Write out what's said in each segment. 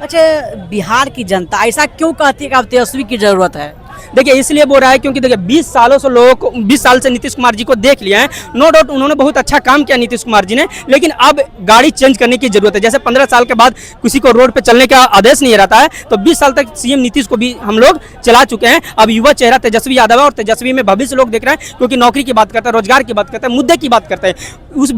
अच्छा, बिहार की जनता ऐसा क्यों कहती है कि अब तेजस्वी की जरूरत है? देखिए इसलिए बोल रहा है क्योंकि देखिए 20 सालों से लोगों को 20 साल से नीतीश कुमार जी को देख लिया है। नो डाउट उन्होंने बहुत अच्छा काम किया नीतीश कुमार जी ने, लेकिन अब गाड़ी चेंज करने की जरूरत है। जैसे 15 साल के बाद किसी को रोड पे चलने का आदेश नहीं रहता है, तो 20 साल तक सीएम नीतीश को भी हम लोग चला चुके हैं। अब युवा चेहरा तेजस्वी यादव है और तेजस्वी में भविष्य लोग देख रहे हैं, क्योंकि नौकरी की बात करते हैं, रोजगार की बात करते हैं, मुद्दे की बात करते हैं। उस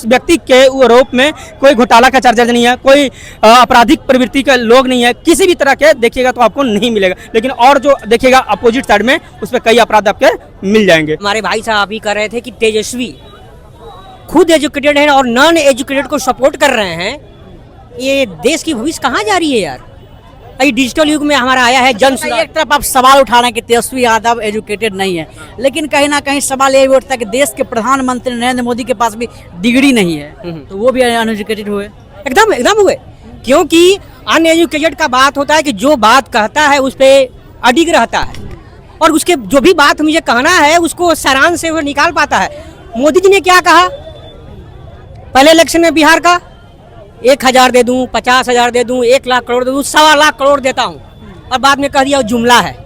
व्यक्ति के आरोप में कोई घोटाला का चार्ज नहीं है, कोई आपराधिक प्रवृत्ति के लोग नहीं है, किसी भी तरह के देखिएगा तो आपको नहीं मिलेगा। लेकिन और जो देखिएगा अपोजिट साइड में उस पर कई अपराध आपके मिल जाएंगे। हमारे भाई साहब ही कह रहे थे कि तेजस्वी खुद एजुकेटेड है और नॉन एजुकेटेड को सपोर्ट कर रहे हैं। ये देश की भविष्य कहाँ जा रही है यार? अभी डिजिटल युग में हमारा आया है जन सुराज। एक तरफ आप सवाल उठा रहे हैं कि तेजस्वी यादव एजुकेटेड नहीं है, लेकिन कहीं ना कहीं सवाल ये भी उठता है कि देश के प्रधानमंत्री नरेंद्र मोदी के पास भी डिग्री नहीं है, तो वो भी अनएजुकेटेड हुए। एकदम एकदम हुए, क्योंकि अनएजुकेटेड का बात होता है कि जो बात कहता है उस पर अडिग रहता है और उसके जो भी बात मुझे कहना है उसको सारांश से वो निकाल पाता है। मोदी जी ने क्या कहा पहले इलेक्शन में बिहार का? 1000 दे दूं, 50,000 दे दूं, 1 लाख करोड़ दे दूं, 1.25 लाख करोड़ देता हूं, और बाद में कह दिया वो जुमला है।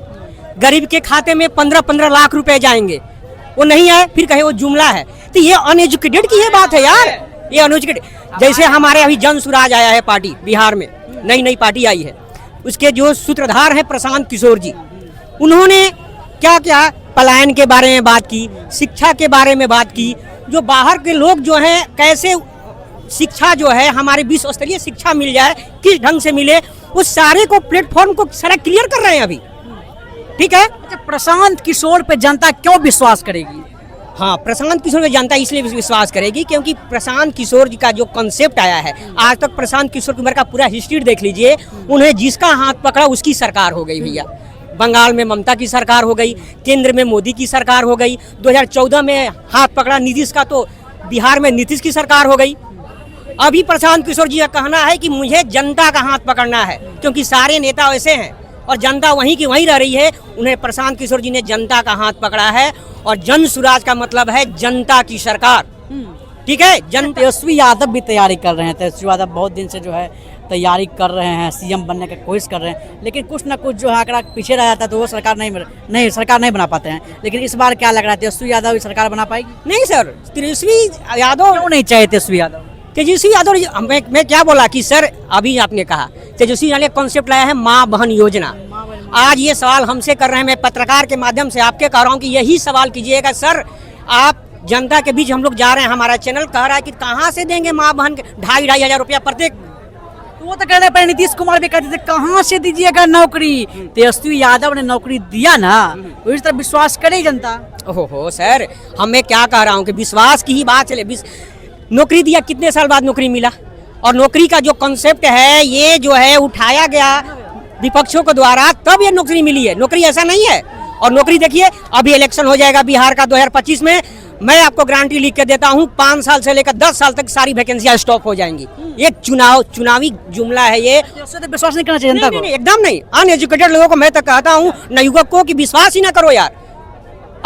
गरीब के खाते में 15-15 लाख रुपए जाएंगे, वो नहीं आए, फिर कहे वो जुमला है। तो ये अनएजुकेटेड की ये बात है यार, ये अनएजुकेटेड। जैसे हमारे अभी जन सुराज आया है पार्टी, बिहार में नई पार्टी आई है, उसके जो सूत्रधार हैं प्रशांत किशोर जी, उन्होंने क्या क्या पलायन के बारे में बात की, शिक्षा के बारे में बात की, जो बाहर के लोग जो हैं कैसे शिक्षा जो है हमारे विश्व स्तरीय शिक्षा मिल जाए, किस ढंग से मिले, उस सारे को प्लेटफॉर्म को सारा क्लियर कर रहे हैं अभी। ठीक है। अच्छा, प्रशांत किशोर पे जनता क्यों विश्वास करेगी? हाँ, प्रशांत किशोर पे जनता इसलिए विश्वास करेगी क्योंकि प्रशांत किशोर जी का जो कॉन्सेप्ट आया है, आज तक प्रशांत किशोर कुमार का पूरा हिस्ट्री देख लीजिए। उन्हें जिसका हाथ पकड़ा उसकी सरकार हो गई भैया। बंगाल में ममता की सरकार हो गई, केंद्र में मोदी की सरकार हो गई, 2014 में हाथ पकड़ा नीतीश का तो बिहार में नीतीश की सरकार हो गई। अभी प्रशांत किशोर जी का कहना है कि मुझे जनता का हाथ पकड़ना है, क्योंकि सारे नेता वैसे हैं और जनता वहीं की वहीं रह रही है। उन्हें प्रशांत किशोर जी ने जनता का हाथ पकड़ा है और जन सुराज का मतलब है जनता की सरकार। ठीक है। तेजस्वी यादव भी तैयारी कर रहे हैं, तेजस्वी यादव बहुत दिन से जो है तैयारी कर रहे हैं, सीएम बनने की कोशिश कर रहे हैं, लेकिन कुछ ना कुछ जो है आंकड़ा पीछे रह जाता है तो वो सरकार नहीं बना पाते हैं। लेकिन इस बार क्या लग रहा है, तेजस्वी यादव सरकार बना पाएगी? नहीं सर, तेजस्वी यादव क्यों नहीं चाहिए तेजस्वी यादव? तेजस्वी यादव मैं क्या बोला कि सर, अभी आपने कहा तेजस्वी यादव कॉन्सेप्ट लाया है माँ बहन योजना। आज ये सवाल हमसे कर रहे हैं, मैं पत्रकार के माध्यम से आपके कह रहा हूँ कि यही सवाल कीजिएगा सर। आप जनता के बीच हम लोग जा रहे हैं, हमारा चैनल कह रहा है कि कहाँ से देंगे माँ बहन के 2,500 रुपया प्रत्येक। तो वो तो कहने पर नीतीश कुमार भी कहते थे कहाँ से दीजिएगा नौकरी, तेजस्वी यादव ने नौकरी दिया ना, उस तरह विश्वास करे जनता। ओहो सर, मैं क्या कह रहा हूँ कि विश्वास की ही बात चले। नौकरी दिया, कितने साल बाद नौकरी मिला? और नौकरी का जो कॉन्सेप्ट है ये जो है उठाया गया विपक्षों के द्वारा, तब ये नौकरी मिली है। नौकरी ऐसा नहीं है। और नौकरी देखिए, अभी इलेक्शन हो जाएगा बिहार का 2025 में, मैं आपको गारंटी लिख के देता हूँ 5 साल से लेकर 10 साल तक सारी वैकेंसियां स्टॉप हो जाएंगी। ये चुनावी जुमला है ये। तो विश्वास नहीं करना चाहिए जनता को? नहीं, एकदम नहीं। अनएजुकेटेड लोगों को मैं तो कहता हूँ, नवयुवक को कि विश्वास ही ना करो यार।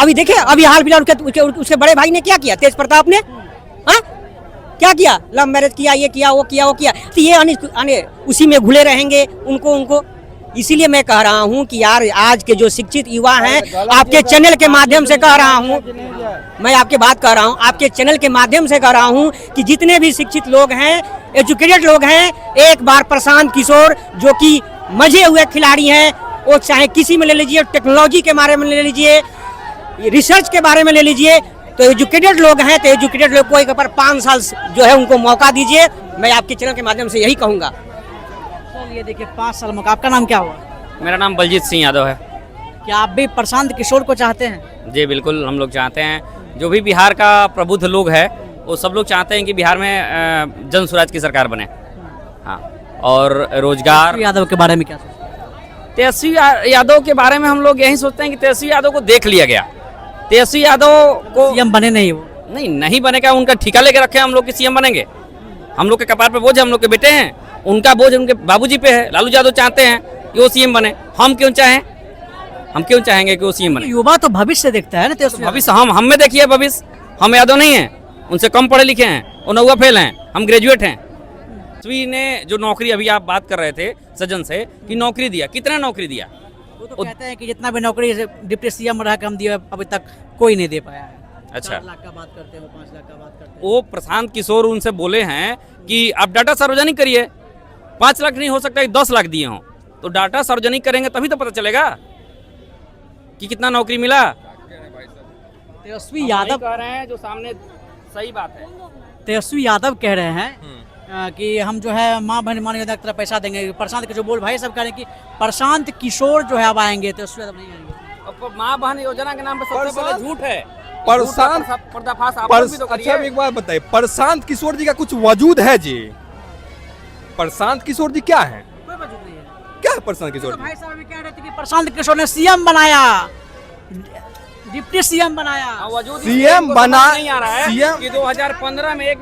अभी देखिए, अभी हाल फिलहाल उसके बड़े भाई ने क्या किया, तेज प्रताप ने क्या किया, लव मैरिज किया, ये किया, वो किया। तो ये उसी में घुले रहेंगे उनको। इसीलिए मैं कह रहा हूँ कि यार आज के जो शिक्षित युवा हैं, आपके चैनल के माध्यम से कह रहा हूँ, मैं आपके बात कर रहा हूँ, आपके चैनल के माध्यम से कह रहा हूँ कि जितने भी शिक्षित लोग हैं, एजुकेटेड लोग हैं, एक बार प्रशांत किशोर जो कि मजे हुए खिलाड़ी हैं, वो चाहे किसी में ले लीजिए, टेक्नोलॉजी के बारे में ले लीजिए, रिसर्च के बारे में ले लीजिए, तो एजुकेटेड लोग हैं, तो एजुकेटेड लोग को एक बार 5 साल जो है उनको मौका दीजिए। मैं आपके चैनल के माध्यम से यही कहूँगा। चलिए देखिए, 5 साल मौका। आपका नाम क्या हुआ? मेरा नाम बलजीत सिंह यादव है। क्या आप भी प्रशांत किशोर को चाहते हैं? जी बिल्कुल, हम लोग चाहते हैं, जो भी बिहार का प्रबुद्ध लोग है वो सब लोग चाहते हैं कि बिहार में जन स्वराज की सरकार बने। हाँ, और रोजगार। यादव के बारे में क्या सोचते हैं? तेजस्वी यादव के बारे में हम लोग यही सोचते हैं कि तेजस्वी यादव को देख लिया गया। तेजस्वी यादव को सीएम बने नहीं, वो नहीं बनेगा। उनका ठिका लेके रखे हम लोग की सीएम बनेंगे। हम लोग के कपार पे बोझ है, हम लोग के बेटे हैं, उनका बोझ उनके बाबूजी पे है। लालू यादव चाहते हैं कि वो सीएम बने, हम क्यों चाहेंगे कि वो सीएम बने? युवा तो भविष्य देखता है ना, तेजस्वी भविष्य हम में देखिए भविष्य। हम यादव नहीं हैं, उनसे कम पढ़े लिखे हैं, वो 9वां फेल हैं, हम ग्रेजुएट हैं। तेजस्वी ने जो नौकरी अभी आप बात कर रहे थे सज्जन से कि नौकरी दिया, कितना नौकरी दिया? वो तो कहते हैं कि जितना भी नौकरी डिप्टी सीएम रहा कम दिया अभी तक कोई नहीं दे पाया है। अच्छा। 4 लाख का बात करते हैं, वो 5 लाख का बात करते हैं। वो प्रशांत किशोर उनसे बोले हैं कि आप डाटा सार्वजनिक करिए, 5 लाख नहीं हो सकता कि 10 लाख दिए हों, तो डाटा सार्वजनिक करेंगे तभी तो पता चलेगा कि कितना नौकरी मिला। तेजस्वी यादव कह रहे हैं जो सामने सही बात है। तेजस्वी यादव कह रहे हैं कि हम जो है माँ बहन मान योजना की तरह पैसा देंगे। प्रशांत के जो बोल भाई सब कह रहे हैं कि प्रशांत किशोर जो है अब आएंगे, तेजस्वी यादव नहीं आएंगे। माँ बहन योजना के नाम पे सबसे पहले झूठ है। प्रशांत पर्दाफाश आप लोग भी तो करिए। अच्छा एक बात बताइए, प्रशांत किशोर जी का कुछ वजूद है जी? प्रशांत किशोर जी क्या है? कोई वजूद नहीं है। क्या है प्रशांत तो किशोर जी? भाई साहब अभी कह रहे थे कि प्रशांत किशोर ने सीएम बनाया, डिप्टी सीएम बनाया। वजूद सीएम इनको बना समझ नहीं आ रहा है सीएम कि 2015 में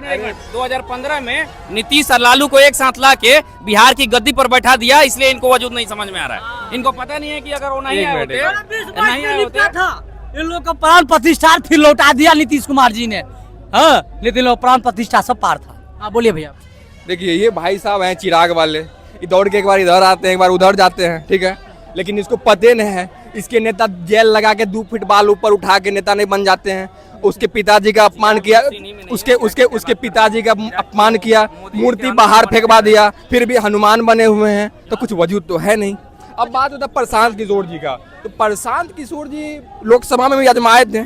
2015 में नीतीश और लालू को एक साथ ला के बिहार की गद्दी पर बैठा दिया, इसलिए इनको वजूद नहीं समझ में आ रहा है। इनको पता नहीं है कि अगर वो नहीं आए होते इन लोग का प्राण प्रतिष्ठा फिर लौटा दिया नीतीश कुमार जी ने। हाँ, लेकिन लोग प्राण प्रतिष्ठा सब पार था। हाँ बोलिए भैया। देखिए ये भाई साहब हैं चिराग वाले, ये दौड़ के एक बार इधर आते हैं एक बार उधर जाते हैं, ठीक है, लेकिन इसको पते नहीं है इसके नेता जेल लगा के 2 फीट बाल ऊपर उठा के नेता नहीं बन जाते हैं। उसके पिताजी का अपमान किया, उसके पिताजी का अपमान किया, मूर्ति बाहर फेंकवा दिया, फिर भी हनुमान बने हुए हैं, तो कुछ वजूद तो है नहीं। अब बात होता है प्रशांत किशोर जी का, तो प्रशांत किशोर जी लोकसभा में भी आजमाए थे,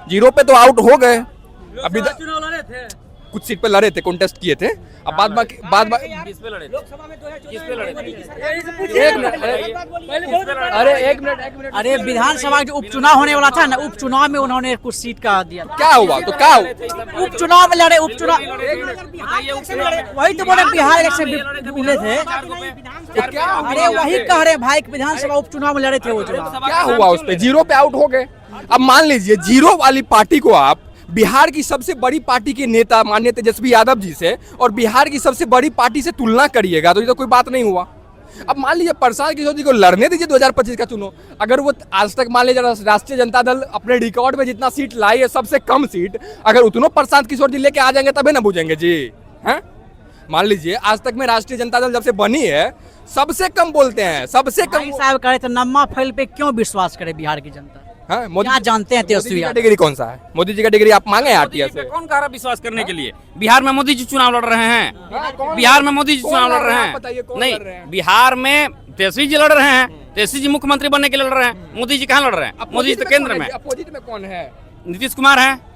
0 पे तो आउट हो गए। अभी कुछ सीट पे लड़े थे, कॉन्टेस्ट किए थे। अब बाद किस पे लड़े थे? किस पे लड़े थे? एक मिनट अरे विधानसभा जो उपचुनाव होने वाला था ना, उपचुनाव में उन्होंने कुछ सीट का दिया। क्या हुआ? तो क्या हुआ? उपचुनाव में लड़े, उपचुनाव वही तो बोले बिहार इलेक्शन मिले थे। अरे वही कह रहे भाई विधानसभा उपचुनाव में लड़े थे वो चुनाव। क्या हुआ उस पे? 0 पे आउट हो गए। अब मान लीजिए 0 वाली पार्टी को आप बिहार की सबसे बड़ी पार्टी के नेता माननीय तेजस्वी यादव जी से और बिहार की सबसे बड़ी पार्टी से तुलना करिएगा तो ये तो कोई बात नहीं हुआ। अब मान लीजिए प्रशांत किशोर जी को लड़ने दीजिए 2025 का चुनाव। अगर वो आज तक मान लीजिए राष्ट्रीय जनता दल अपने रिकॉर्ड में जितना सीट लाई है सबसे कम सीट, अगर उतनों प्रशांत किशोर जी लेके आ जाएंगे तभी ना बुझेंगे जी। हैं, मान लीजिए आज तक में राष्ट्रीय जनता दल जब से बनी है सबसे कम बोलते हैं, सबसे कम। साहब कह रहे थे नम्मा फैल पे क्यों विश्वास करे बिहार की जनता। हाँ, मोदी क्या जानते हैं तेजस्वी का डिग्री कौन सा है? मोदी जी का डिग्री आप मांगे आरटीआई से? कौन कह रहा विश्वास करने के लिए? बिहार में मोदी जी चुनाव लड़ रहे हैं। बिहार में मोदी जी चुनाव लड़ रहे हैं। नहीं, बिहार में तेजस्वी जी लड़ रहे हैं। तेजस्वी जी मुख्यमंत्री बनने के लिए लड़ रहे हैं। मोदी जी कहाँ लड़ रहे हैं? मोदी जी तो केंद्र में। अपोजिट में कौन है? नीतीश कुमार है।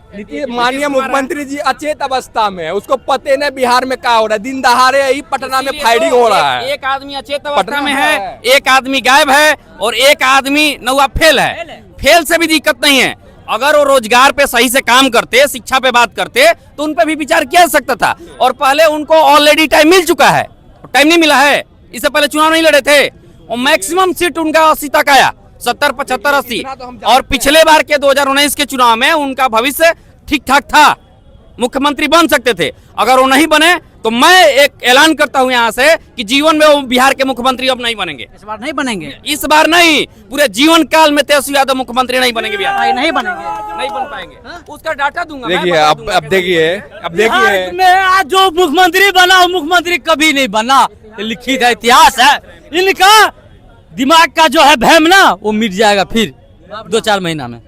माननीय मुख्यमंत्री जी अचेत अवस्था में, उसको पते न बिहार में क्या हो रहा है। दिन दहाड़े ही पटना में फायरिंग हो रहा है। एक आदमी अचेत अवस्था में है, एक आदमी गायब है और एक आदमी नौवा फेल है। फेल से भी दिक्कत नहीं है, अगर वो रोजगार पे सही से काम करते, शिक्षा पे बात करते तो उन पे भी विचार किया जा सकता था। और पहले उनको ऑलरेडी टाइम मिल चुका है, टाइम नहीं मिला है। इससे पहले चुनाव नहीं लड़े थे और मैक्सिमम सीट उनका 80 तक आया, 70, 75, 80। और पिछले बार के 2019 के चुनाव में उनका भविष्य ठीक ठाक था, मुख्यमंत्री बन सकते थे। अगर वो नहीं बने तो मैं एक ऐलान करता हूं यहाँ से कि जीवन में वो बिहार के मुख्यमंत्री अब नहीं बनेंगे। इस बार नहीं बनेंगे। इस बार नहीं, पूरे जीवन काल में तेजस्वी यादव मुख्यमंत्री नहीं बनेंगे बिहार। नहीं बनेंगे, नहीं बन पाएंगे। उसका डाटा दूंगा। देखिए अब देखिए में आज जो मुख्यमंत्री बना वो मुख्यमंत्री कभी नहीं बना, ये लिखित है, इतिहास है। इनका दिमाग का जो है भ्रम ना वो मिट जाएगा फिर 2-4 महीना में।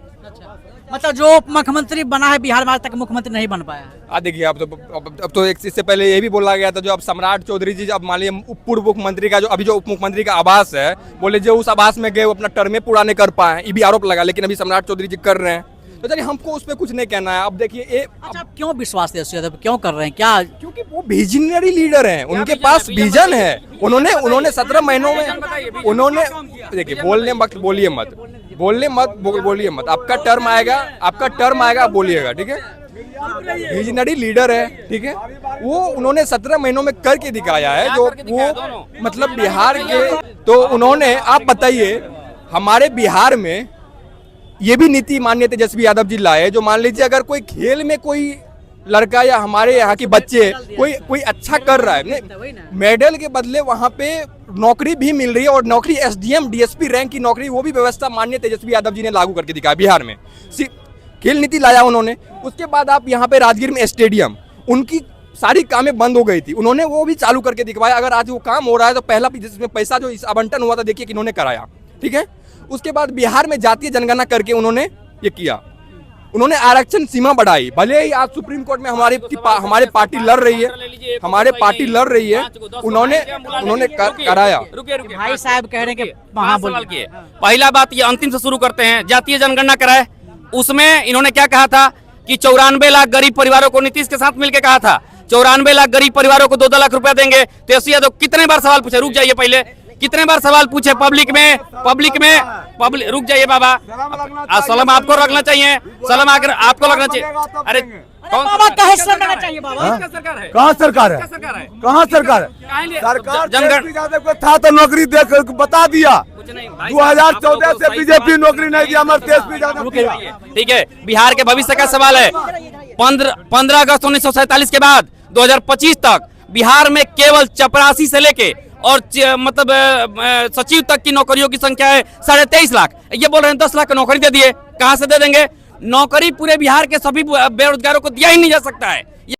मतलब जो मुख्यमंत्री बना है बिहार में आज तक मुख्यमंत्री नहीं बन पाया है। देखिए अब तो इससे पहले ये भी बोला गया था, जो अब सम्राट चौधरी जी अब मान लीजिए पूर्व मुख्यमंत्री का जो अभी जो उप मुख्यमंत्री का आवास है, बोले जो उस आवास में गए वो अपना टर्म पूरा नहीं कर पाए, ये भी आरोप लगा। लेकिन अभी सम्राट चौधरी जी कर रहे हैं, तो चलिए हमको उस पर कुछ नहीं कहना है। अब देखिए अच्छा, क्यों विश्वास तेजस्वी यादव क्यों कर रहे हैं? क्या? क्योंकि वो विजनरी लीडर हैं, उनके पास विजन है। उन्होंने 17 महीनों में उन्होंने देखिए बोलिए मत। आपका टर्म आएगा बोलिएगा, ठीक है। विजनरी लीडर है, ठीक है। वो उन्होंने 17 महीनों में करके दिखाया है, जो वो मतलब बिहार के। तो उन्होंने, आप बताइए हमारे बिहार में ये भी नीति माननीय तेजस्वी यादव जी लाए, जो मान लीजिए अगर कोई खेल में कोई लड़का या हमारे यहाँ के बच्चे कोई अच्छा कर रहा है, मेडल के बदले वहाँ पे नौकरी भी मिल रही है। और नौकरी SDM DSP रैंक की नौकरी, वो भी व्यवस्था माननीय तेजस्वी यादव जी ने लागू करके दिखाया बिहार में। खेल नीति लाया उन्होंने। उसके बाद आप यहाँ पे राजगीर में स्टेडियम, उनकी सारी कामें बंद हो गई थी, उन्होंने वो भी चालू करके दिखवाया। अगर आज वो काम हो रहा है तो पहला जिसमें पैसा जो इस आवंटन हुआ था देखिए किन्होंने कराया, ठीक है। उसके बाद बिहार में जातीय जनगणना करके उन्होंने ये किया, उन्होंने आरक्षण सीमा बढ़ाई। भले ही आज सुप्रीम कोर्ट में हमारे पार्टी लड़ रही है, हमारे पार्टी लड़ रही है, उन्होंने कराया। भाई साहब कह रहे हैं कि वहाँ बोलिए। पहला बात ये अंतिम से शुरू करते हैं, जातीय जनगणना कराए, उसमें इन्होंने क्या कहा था कि 94 लाख गरीब परिवारों को, नीतीश के साथ मिलकर कहा था 94 लाख गरीब परिवारों को 2-2 लाख रुपया देंगे। तेजस्वी यादव कितने बार सवाल पूछे, रुक जाइए पहले, कितने बार सवाल पूछे पब्लिक में, रुक जाइए बाबा, सलाम आपको रखना चाहिए, सलाम आकर आपको लगना चाहिए। अरे कौन कहाँ सरकार चाहिए बाबा? सरकार है? कहाँ सरकार है? कहाँ सरकार है? सरकार जनगणना था तो नौकरी दे बता दिया। 2014 से बीजेपी नौकरी नहीं दिया हमारे तेजस्वी यादव। ठीक है, बिहार के भविष्य का सवाल है। 15 अगस्त 1947 के बाद 2025 तक बिहार में केवल चपरासी से लेके और मतलब सचिव तक की नौकरियों की संख्या है 23.5 लाख। ये बोल रहे हैं 10 लाख नौकरी दे दिए, कहां से दे देंगे? नौकरी पूरे बिहार के सभी बेरोजगारों को दिया ही नहीं जा सकता है।